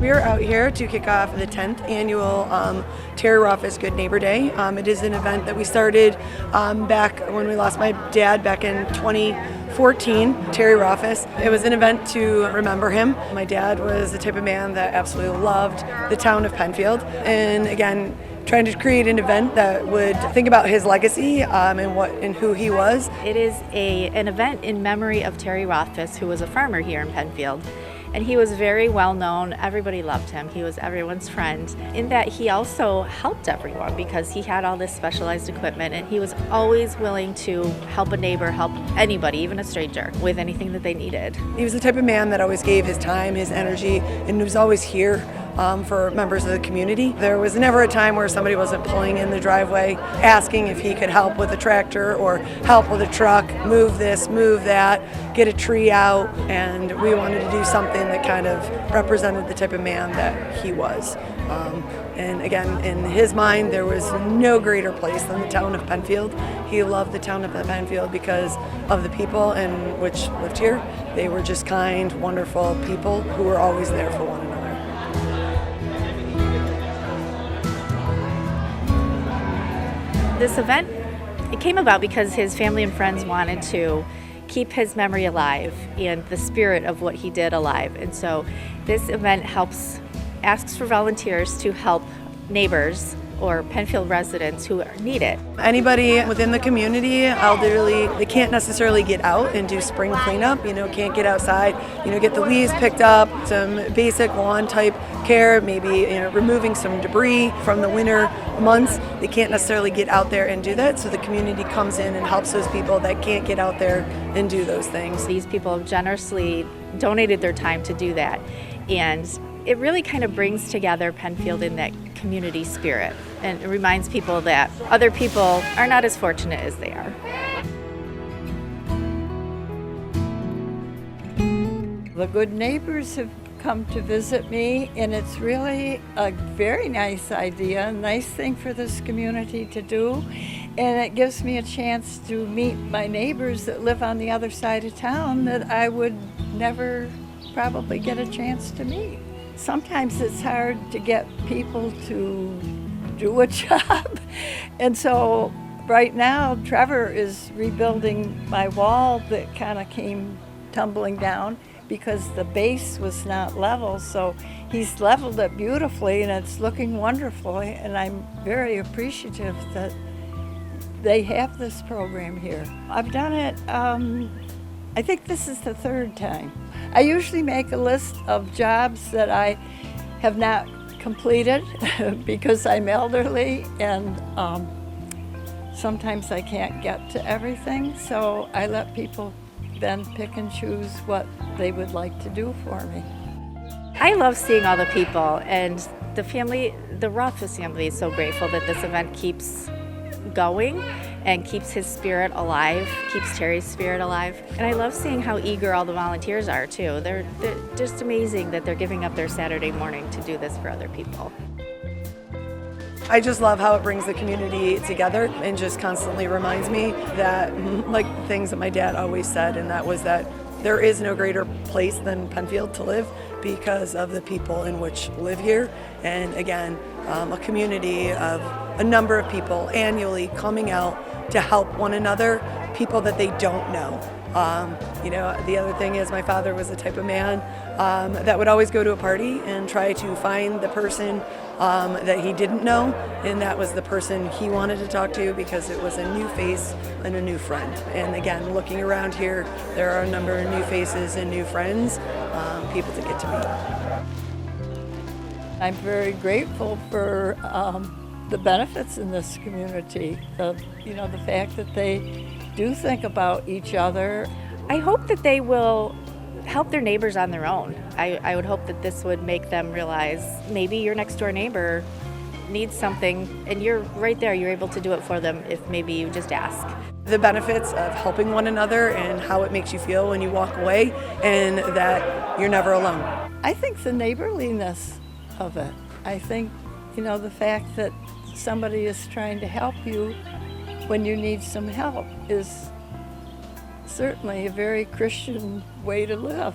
We are out here to kick off the 10th annual Terry Rothfuss Good Neighbor Day. It is an event that we started back when we lost my dad back in 2014, Terry Rothfuss. It was an event to remember him. My dad was the type of man that absolutely loved the town of Penfield. And again, trying to create an event that would think about his legacy and who he was. It is an event in memory of Terry Rothfuss, who was a farmer here in Penfield. And he was very well known. Everybody loved him. He was everyone's friend. In that he also helped everyone because he had all this specialized equipment, and he was always willing to help a neighbor, help anybody, even a stranger, with anything that they needed. He was the type of man that always gave his time, his energy, and was always here for members of the community. There was never a time where somebody wasn't pulling in the driveway, asking if he could help with a tractor or help with a truck, move this, move that, get a tree out, and we wanted to do something that kind of represented the type of man that he was. And again, in his mind, there was no greater place than the town of Penfield. He loved the town of Penfield because of the people in which lived here. They were just kind, wonderful people who were always there for one another. This event, it came about because his family and friends wanted to keep his memory alive and the spirit of what he did alive. And so this event asks for volunteers to help neighbors or Penfield residents who need it. Anybody within the community, elderly, they can't necessarily get out and do spring cleanup, can't get outside, get the leaves picked up, some basic lawn type care, maybe removing some debris from the winter months. They can't necessarily get out there and do that, so the community comes in and helps those people that can't get out there and do those things. These people have generously donated their time to do that, and it really kind of brings together Penfield in that community spirit, and it reminds people that other people are not as fortunate as they are. The good neighbors have come to visit me, and it's really a very nice idea, a nice thing for this community to do, and it gives me a chance to meet my neighbors that live on the other side of town that I would never probably get a chance to meet. Sometimes it's hard to get people to do a job, and so right now Trevor is rebuilding my wall that kind of came tumbling down because the base was not level, so he's leveled it beautifully and it's looking wonderful, and I'm very appreciative that they have this program here. I've done it, I think this is the third time. I usually make a list of jobs that I have not completed because I'm elderly, and sometimes I can't get to everything, so I let people then pick and choose what they would like to do for me. I love seeing all the people, and the Rothfuss family is so grateful that this event keeps going and keeps his spirit alive, keeps Terry's spirit alive. And I love seeing how eager all the volunteers are too. They're just amazing that they're giving up their Saturday morning to do this for other people. I just love how it brings the community together and just constantly reminds me that, like things that my dad always said, and that was that there is no greater place than Penfield to live because of the people in which live here. And again, a community of a number of people annually coming out to help one another, people that they don't know. The other thing is my father was the type of man that would always go to a party and try to find the person that he didn't know, and that was the person he wanted to talk to because it was a new face and a new friend. And again, looking around here, there are a number of new faces and new friends, people to get to meet. I'm very grateful for the benefits in this community, the fact that they do think about each other. I hope that they will help their neighbors on their own. I would hope that this would make them realize maybe your next door neighbor needs something and you're right there, you're able to do it for them if maybe you just ask. The benefits of helping one another and how it makes you feel when you walk away, and that you're never alone. I think the neighborliness of it. I think, the fact that somebody is trying to help you when you need some help is certainly a very Christian way to live.